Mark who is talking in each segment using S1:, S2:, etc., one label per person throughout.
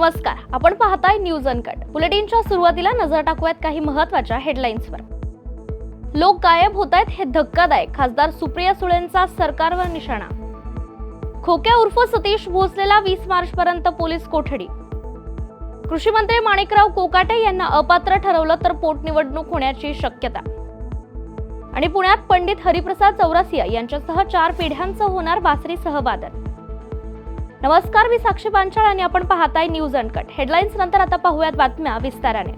S1: नमस्कार, आपण पाहताय न्यूज अनकट। बुलेटिनच्या सुरुवातीला नजर टाकूयात काही महत्त्वाच्या हेडलाईन्सवर। लोक गायब होत आहेत हे धक्कादायक, खासदार सुप्रिया सुळेंचा सरकारवर निशाणा। खोक्या उर्फ सतीश भोसलेला 20 मार्च पर्यंत पोलीस कोठडी। कृषी मंत्री माणिकराव कोकाटे यांना अपात्र ठरवलं तर पोटनिवडणूक होण्याची शक्यता। आणि पुण्यात पंडित हरिप्रसाद चौरसिया यांच्यासह 4 पिढ्यांचं होणार बासरी सहवादन। नमस्कार, मी साक्षी पांचाळ आणि आपण पाहताय न्यूज अनकट। हेडलाईन्स नंतर आता पाहूयात बातम्या विस्ताराने।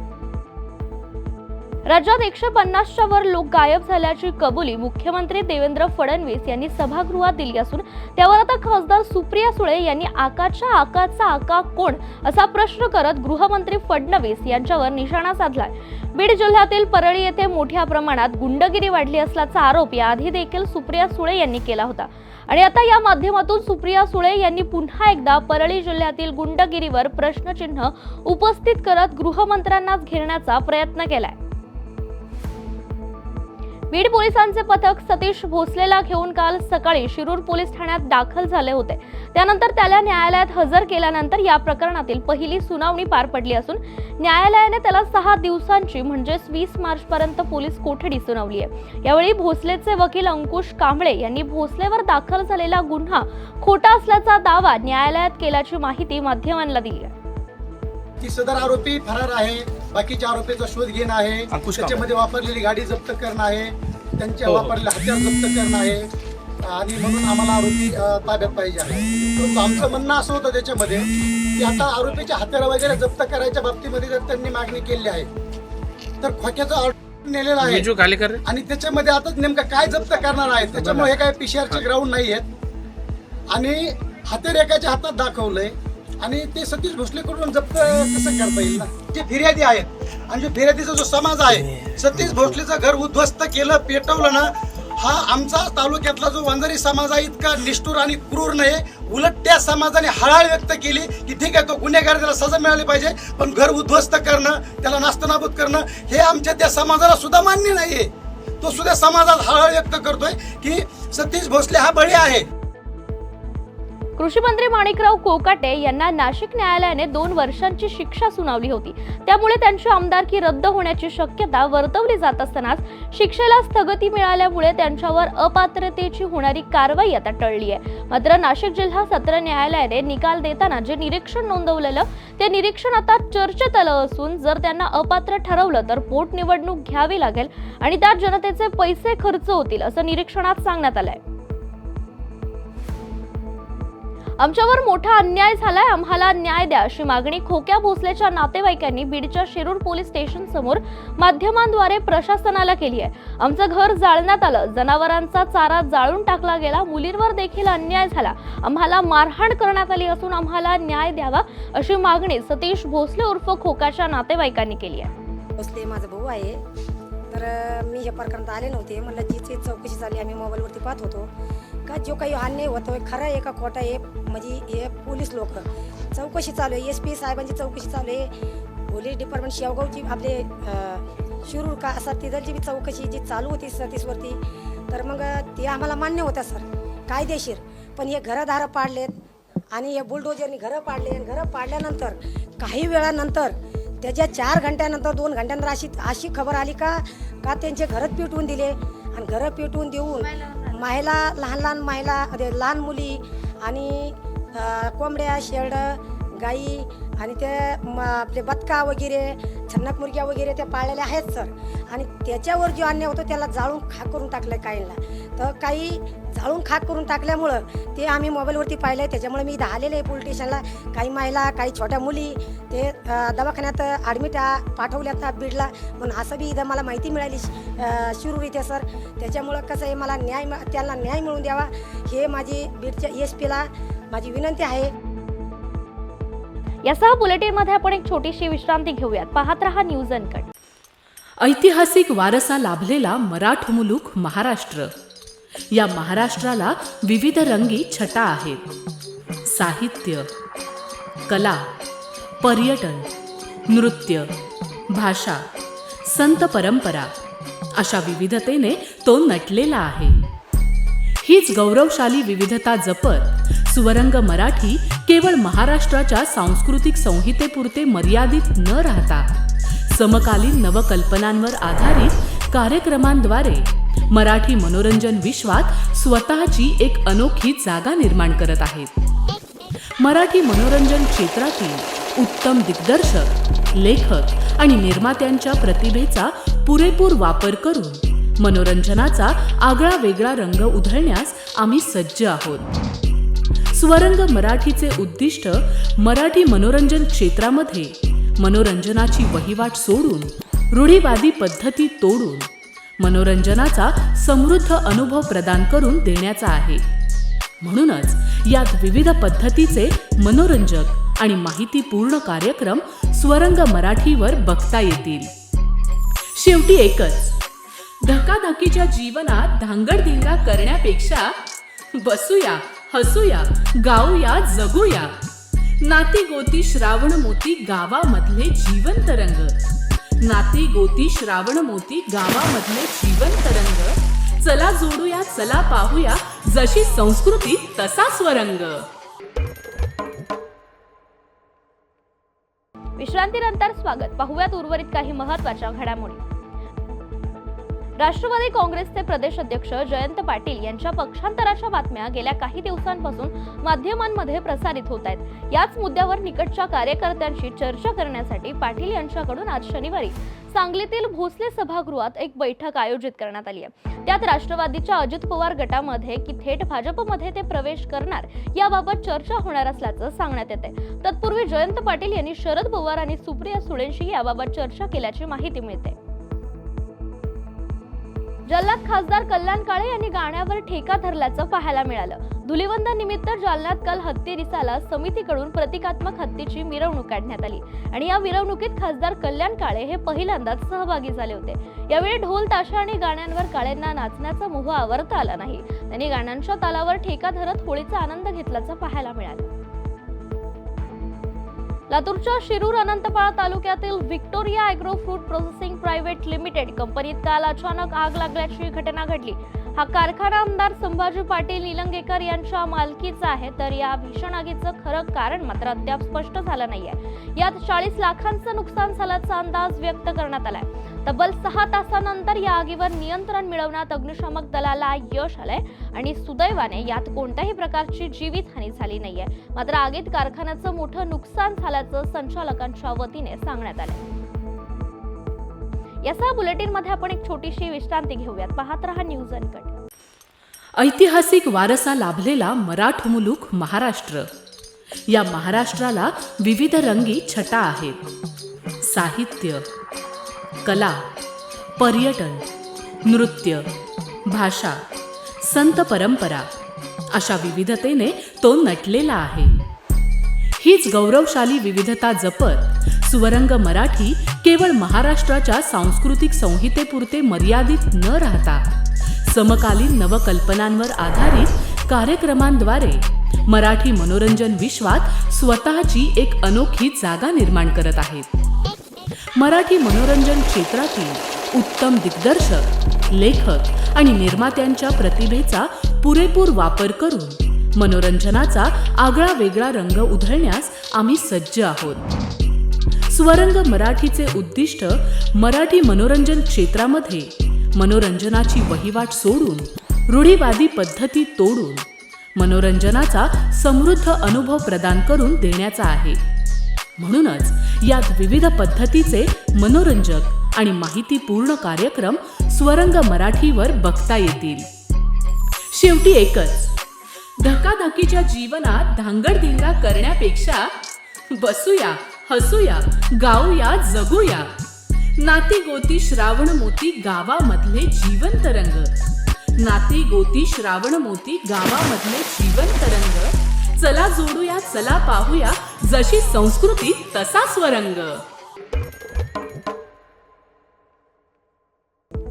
S1: राज्यात 150च्या वर लोक गायब झाल्याची कबुली मुख्यमंत्री देवेंद्र फडणवीस यांनी सभागृहात दिली असून त्यावर आता खासदार सुप्रिया सुळे यांनी आकाच्या आकाचा आका कोण असा प्रश्न करत गृहमंत्री फडणवीस यांच्यावर निशाणा साधलाय। बीड जिल्ह्यातील परळी येथे मोठ्या प्रमाणात गुंडगिरी वाढली असल्याचा आरोप याआधी देखील सुप्रिया सुळे यांनी केला होता आणि आता या माध्यमातून सुप्रिया सुळे यांनी पुन्हा एकदा परळी जिल्ह्यातील गुंडगिरीवर प्रश्नचिन्ह उपस्थित करत गृहमंत्र्यांनाच घेरण्याचा प्रयत्न केलाय। बीड पोलिसांचे पथक सतीश भोसलेला घेऊन काल सकाळी शिरूर पोलीस ठाण्यात दाखल झाले होते। त्यानंतर त्याला न्यायालयात हजर केल्यानंतर या प्रकरणातील पहिली सुनावणी पार पडली असून न्यायालयाने त्याला 6 दिवसांची म्हणजेच 20 मार्च पर्यंत पोलीस कोठडी सुनावली आहे। यावेळी भोसलेचे वकील अंकुश कांबळे यांनी भोसलेवर दाखल झालेला गुन्हा खोटा असल्याचा दावा न्यायालयात केल्याची माहिती माध्यमांना दिली आहे।
S2: की सदर आरोपी फरार आहे, बाकीच्या आरोपीचा शोध घेणं आहे, त्याच्यामध्ये वापरलेली गाडी जप्त करणं आहे, त्यांच्या वापरलेले हत्यार जप्त करणं आहे आणि म्हणून आम्हाला आरोपी ताब्यात पाहिजे आहे। परंतु आमचं म्हणणं असं होतं त्याच्यामध्ये की आता आरोपीचे हत्यार वगैरे जप्त करायच्या बाबतीमध्ये जर त्यांनी मागणी केली आहे तर खोक्याचं ऑर्डर नेलेलं आहे आणि त्याच्यामध्ये आता नेमकं काय जप्त करणार आहे, त्याच्यामुळे हे काय पीसीआरचे ग्राउंड नाही आहेत आणि हत्यार एकाच्या हातात दाखवलंय आणि ते सतीश भोसलेकडून जप्त कसं करता येईल ना। जे फिर्यादी आहेत आणि जो फिर्यादीचा जो समाज आहे, सतीश भोसलेचं घर उद्ध्वस्त केलं, पेटवलं ना, हा आमचा तालुक्यातला जो वंजारी समाज आहे इतका निष्ठुर आणि क्रूर नाही। उलट त्या समाजाने हळहळ व्यक्त केली की ठीक आहे, तो गुन्हेगार, त्याला सजा मिळाली पाहिजे, पण घर उद्ध्वस्त करणं, त्याला नास्तनाबूद करणं हे आमच्या त्या समाजाला सुद्धा मान्य नाहीये। तो सुद्धा समाजात हळहळ व्यक्त करतोय की सतीश भोसले हा बळी आहे।
S1: कृषी मंत्री माणिकराव कोकाटे यांना नाशिक न्यायालयाने 2 वर्षांची शिक्षा सुनावली होती। त्यामुळे त्यांची आमदारकी रद्द होण्याची शक्यता वर्तवली जात असतानाच शिक्षेला स्थगिती मिळाल्यामुळे त्यांच्यावर अपात्रतेची होणारी कारवाई आता टळली आहे। मात्र नाशिक जिल्हा सत्र न्यायालयाने निकाल देताना जे निरीक्षण नोंदवलेलं ते निरीक्षण आता चर्चेत आलं असून जर त्यांना अपात्र ठरवलं तर पोटनिवडणूक घ्यावी लागेल आणि त्यात जनतेचे पैसे खर्च होतील असं निरीक्षणात सांगण्यात आलंय। आमच्यावर मोठा अन्याय झालाय, आम्हाला न्याय द्या अशी मागणी खोक्या भोसलेच्या नातेवाईकांनी बीडच्या शिरूर पोलीस स्टेशन समोर माध्यमांद्वारे प्रशासनाला केली आहे। आमचं घर जाळण्यात आलं, जनावरांचा चारा जाळून टाकला गेला, मुलींवर देखील अन्याय झाला, आम्हाला मारहाण करण्यात आली असून आम्हाला न्याय द्यावा अशी मागणी सतीश भोसले उर्फ खोकाच्या नातेवाईकांनी केली आहे।
S3: भोसले माझा भाऊ आहे, तर मी या प्रकरणात आले नव्हते। म्हणलं जी चौकशी झाली, आम्ही मोबाईलवरती पाहत होतो का जो काही अन्याय होतोय खरं आहे का खोटा आहे, म्हणजे हे पोलीस लोक चौकशी चालू आहे, SP साहेबांची चौकशी चालू आहे, पोलीस डिपार्टमेंट शेवगावची आपले शिरूर का असा तिथलची बी चौकशी जी चालू होती सतीशवरती, तर मग ते आम्हाला मान्य होत्या सर कायदेशीर। पण हे घरंदारं पाडलेत आणि हे बुलडोजरनी घरं पाडले आणि घरं पाडल्यानंतर काही वेळानंतर त्याच्या 4 घंट्यानंतर 2 घंट्यानंतर अशी खबर आली का त्यांचे घरच पेटवून दिले आणि घरं पेटवून देऊन महिला लहान मुली आणि कोंबड्या, शेरडं, गाई आणि ते आपले बदका वगैरे, छन्नक मुर्ग्या वगैरे त्या पाळलेल्या आहेत सर। आणि त्याच्यावर जो अन्याय होतो त्याला जाळून खाक करून टाकलं काहींना, तर काही जाळून खाक करून टाकल्यामुळं ते आम्ही मोबाईलवरती पाहिलं आहे। त्याच्यामुळे मी इथं आलेले आहे पोलीस स्टेशनला। काही महिला, काही छोट्या मुली ते दवाखान्यात ॲडमिट पाठवल्यात बीडला, पण असं बी इथं मला माहिती मिळाली शिरूर इथे सर। त्याच्यामुळं कसं आहे, मला त्यांना न्याय मिळवून द्यावा हे माझी बीडच्या SPला माझी विनंती आहे।
S1: यासह बुलेटिनमध्ये आपण एक छोटीशी विश्रांती घेऊयात। पाहत रहा न्यूज अनकट।
S4: ऐतिहासिक वारसा लाभलेला मराठ मुलूक महाराष्ट्र। या महाराष्ट्राला विविध रंगी छटा आहेत। साहित्य, कला, पर्यटन, नृत्य, भाषा, संत परंपरा अशा विविधतेने तो नटलेला आहे। हीच गौरवशाली विविधता जपत स्वरंग मराठी केवळ महाराष्ट्राच्या सांस्कृतिक संहितेपुरते मर्यादित न राहता समकालीन नवकल्पनांवर आधारित कार्यक्रमांद्वारे मराठी मनोरंजन विश्वात स्वतःची एक अनोखी जागा निर्माण करत आहेत. मराठी मनोरंजन क्षेत्रातील उत्तम दिग्दर्शक, लेखक आणि निर्मात्यांच्या प्रतिभेचा पुरेपूर वापर करून मनोरंजनाचा आगळा वेगळा रंग उधळण्यास आम्ही सज्ज आहोत. स्वरंग मराठीचे उद्दिष्ट मराठी मनोरंजन क्षेत्रामध्ये मनोरंजनाची वहिवाट सोडून, रूढीवादी पद्धती तोडून मनोरंजनाचा समृद्ध अनुभव प्रदान करून देण्याचा आहे. म्हणूनच यात विविध पद्धतीचे मनोरंजक आणि माहितीपूर्ण कार्यक्रम स्वरंग मराठीवर बघता येतील. शेवटी एकच, धकाधकीच्या जीवनात धांगडधिंगा करण्यापेक्षा बसूया, हसूया, गाऊया, जगूया. नाती गोती श्रावण मोती गावामधले जिवंत रंग. नाती गोती श्रावण मोती गावामधले जिवंत रंग. चला जोडूया, चला पाहूया, जशी संस्कृती तसा स्वरंग.
S1: विश्रांतीनंतर स्वागत. पाहूयात उर्वरित काही महत्त्वाच्या घडामोडी. राष्ट्रवादी काँग्रेसचे प्रदेश अध्यक्ष जयंत पाटील यांच्या पक्षांतराच्या बातम्या गेल्या काही दिवसांपासून माध्यमांमध्ये प्रसारित होत आहेत. याच मुद्द्यावर निकटच्या कार्यकर्त्यांशी चर्चा करण्यासाठी पाटील यांच्याकडून आज शनिवारी सांगलीतील भोसले सभागृहात एक बैठक आयोजित करण्यात आली आहे. त्यात राष्ट्रवादीच्या अजित पवार गटामध्ये की थेट भाजपमध्ये ते प्रवेश करणार याबाबत चर्चा होणार असल्याचं सांगण्यात येते. तत्पूर्वी जयंत पाटील यांनी शरद पवार आणि सुप्रिया सुळेंशी याबाबत चर्चा केल्याची माहिती मिळते. जालन्यात खासदार कल्याण काळे यांनी गाण्यावर ठेका धरल्याचं पाहायला मिळालं. धुलिवंदन निमित्त जालन्यात काल हत्ती रिसाला समितीकडून प्रतिकात्मक हत्तीची मिरवणूक काढण्यात आली आणि या मिरवणुकीत खासदार कल्याण काळे हे पहिल्यांदाच सहभागी झाले होते. यावेळी ढोल ताशा आणि गाण्यांवर काळेंना नाचण्याचा मोह आवरता आला नाही. त्यांनी गाण्यांच्या तालावर ठेका धरत होळीचा आनंद घेतल्याचं पाहायला मिळालं. लातूरच्या शिरूर अनंतपाळ तालुक्यातील Victoria agro fruit processing private limited कंपनीत काल अचानक आग लागल्याची घटना घडली. हा कारखाना आमदार संभाजी पाटील निलंगेकर यांच्या मालकीचा आहे. तर या भीषण आगीचं खरं कारण मात्र अद्याप स्पष्ट झालं नाहीये. यात 40 लाखांचं नुकसान झाल्याचा अंदाज व्यक्त करण्यात आलाय. तब्बल 6 तासानंतर या आगीवर नियंत्रण मिळवण्यात अग्निशमक दलाला यश आलंय आणि सुदैवाने यात कोणत्याही प्रकारची जीवितहानी झाली नाहीये. मात्र आगीत कारखान्याचं मोठं नुकसान झाल्याचं संचालकांच्या वतीने सांगण्यात आलंय. यासह बुलेटिन मध्ये आपण एक छोटीशी विश्रांती घेऊयात. पाहत रहा न्यूज अनकट.
S4: ऐतिहासिक वारसा लाभलेला मराठ मुलूक महाराष्ट्र. या महाराष्ट्राला विविध रंगी छटा आहेत. साहित्य, कला, पर्यटन, नृत्य, भाषा, संत परंपरा अशा विविधतेने तो नटलेला आहे. हीच गौरवशाली विविधता जपत स्वरंग मराठी केवळ महाराष्ट्राच्या सांस्कृतिक संहितेपुरते मर्यादित न राहता समकालीन नवकल्पनांवर आधारित कार्यक्रमांद्वारे मराठी मनोरंजन विश्वात स्वतःची एक अनोखी जागा निर्माण करत आहेत. मराठी मनोरंजन क्षेत्रातील उत्तम दिग्दर्शक, लेखक आणि निर्मात्यांच्या प्रतिभेचा पुरेपूर वापर करून मनोरंजनाचा आगळा वेगळा रंग उधळण्यास आम्ही सज्ज आहोत. स्वरंग मराठीचे उद्दिष्ट मराठी मनोरंजन क्षेत्रामध्ये मनोरंजनाची वहिवाट सोडून, रूढीवादी पद्धती तोडून मनोरंजनाचा समृद्ध अनुभव प्रदान करून देण्याचा आहे. म्हणूनच यात विविध पद्धतीचे मनोरंजक आणि माहितीपूर्ण कार्यक्रम स्वरंग मराठीवर बघता येतील. शेवटी एकच, धकाधकीच्या जीवनात धांगडधिंगा करण्यापेक्षा बसूया, हसूया, गाऊया, जगूया. नाती गोती श्रावण मोती गावामधले जिवंत रंग. नाती गोती श्रावण मोती गावामधले जिवंत रंग. चला जोडूया, चला पाहूया, जशी संस्कृती तसा स्वरंग.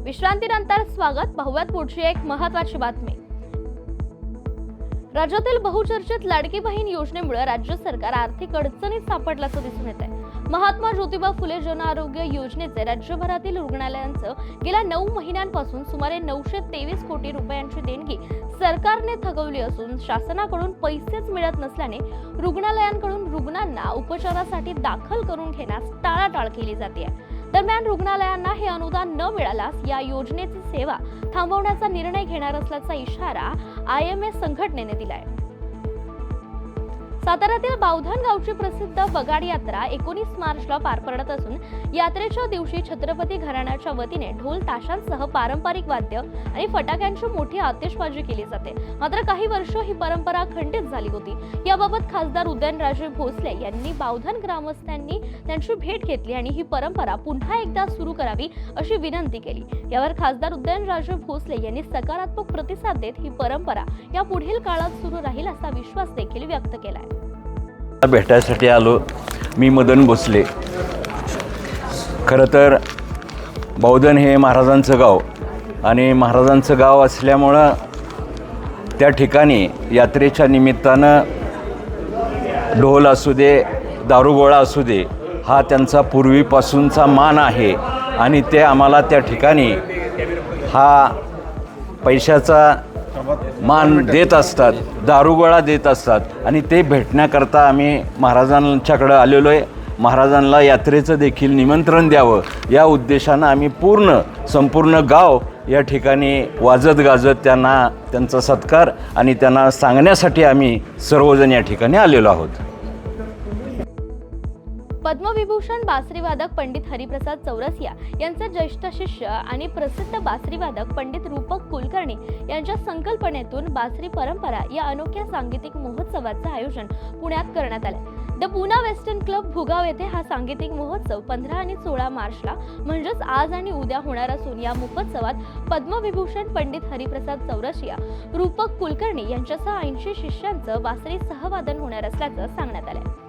S1: विश्रांतीनंतर स्वागत. पाहूयात पुढची एक महत्त्वाची बातमी. राज्यातील बहुचर्चित लाडकी बहीण योजनेमुळे राज्य सरकार आर्थिक अडचणीत सापडल्याचं दिसून येत आहे. महात्मा ज्योतिबा फुले जन आरोग्य योजनेचे राज्यभरातील रुग्णालयांचं गेल्या 9 महिन्यांपासून सुमारे 923 कोटी रुपयांची देणगी सरकारने थकवली असून शासनाकडून पैसेच मिळत नसल्याने रुग्णालयांकडून रुग्णांना उपचारासाठी दाखल करून घेण्यास टाळाटाळ केली जाते. दरम्यान रुग्णालयांना हे अनुदान न मिळाल्यास या योजनेची सेवा थांबवण्याचा निर्णय घेणार असल्याचा इशारा IMS संघटनेने दिलाय. साताऱ्यातील बावधन गावची प्रसिद्ध बगाड यात्रा 19 मार्चला पार पडत असून यात्रेच्या दिवशी छत्रपती घराण्याच्या वतीने ढोल ताशांसह पारंपरिक वाद्य आणि फटाक्यांची मोठी आतिषबाजी केली जाते. मात्र काही वर्ष ही परंपरा खंडित झाली होती. याबाबत खासदार उदयनराजे भोसले यांनी बावधन ग्रामस्थांनी त्यांची भेट घेतली आणि ही परंपरा पुन्हा एकदा सुरू करावी अशी विनंती केली. यावर खासदार उदयनराजे भोसले यांनी सकारात्मक प्रतिसाद देत ही परंपरा या पुढील काळात सुरू राहील असा विश्वास देखील व्यक्त केलाय.
S5: भेटायसाठी आलो. मी मदन भोसले. खरं तर बावधन हे महाराजांचं गाव आणि महाराजांचं गाव असल्यामुळं त्या ठिकाणी यात्रेच्या निमित्तानं ढोल असू दे, दारुगोळा असू दे, हा त्यांचा पूर्वीपासूनचा मान आहे आणि ते आम्हाला त्या ठिकाणी हा पैशाचा मान देत असतात, दारुगोळा देत असतात आणि ते भेटण्याकरता आम्ही महाराजांच्याकडं आलेलो आहे. महाराजांना यात्रेचं देखील निमंत्रण द्यावं या उद्देशानं आम्ही संपूर्ण गाव या ठिकाणी वाजत गाजत त्यांचा सत्कार आणि त्यांना सांगण्यासाठी आम्ही सर्वजण या ठिकाणी आलेलो आहोत.
S1: पद्मविभूषण बासरीवादक पंडित हरिप्रसाद चौरसिया यांचे ज्येष्ठ शिष्य आणि प्रसिद्ध बासरीवादक पंडित रूपक कुलकर्णी यांच्या संकल्पनेतून बासरी परंपरा या अनोख्या सांगीतिक महोत्सवाचं आयोजन पुण्यात करण्यात आले. The Poona western club Bhugaon येथे हा सांगीतिक महोत्सव 15 आणि 16 मार्चला म्हणजेच आज आणि उद्या होणार असून या महोत्सवात पद्मविभूषण पंडित हरिप्रसाद चौरसिया, रूपक कुलकर्णी यांच्यासह 80 शिष्यांचं बासरी सहवादन होणार असल्याचं सांगण्यात आलंय.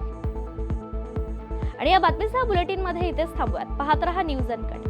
S1: आणि या बातमीसह बुलेटिनमध्ये इथेच थांबूयात. पाहत रहा न्यूज अनकट.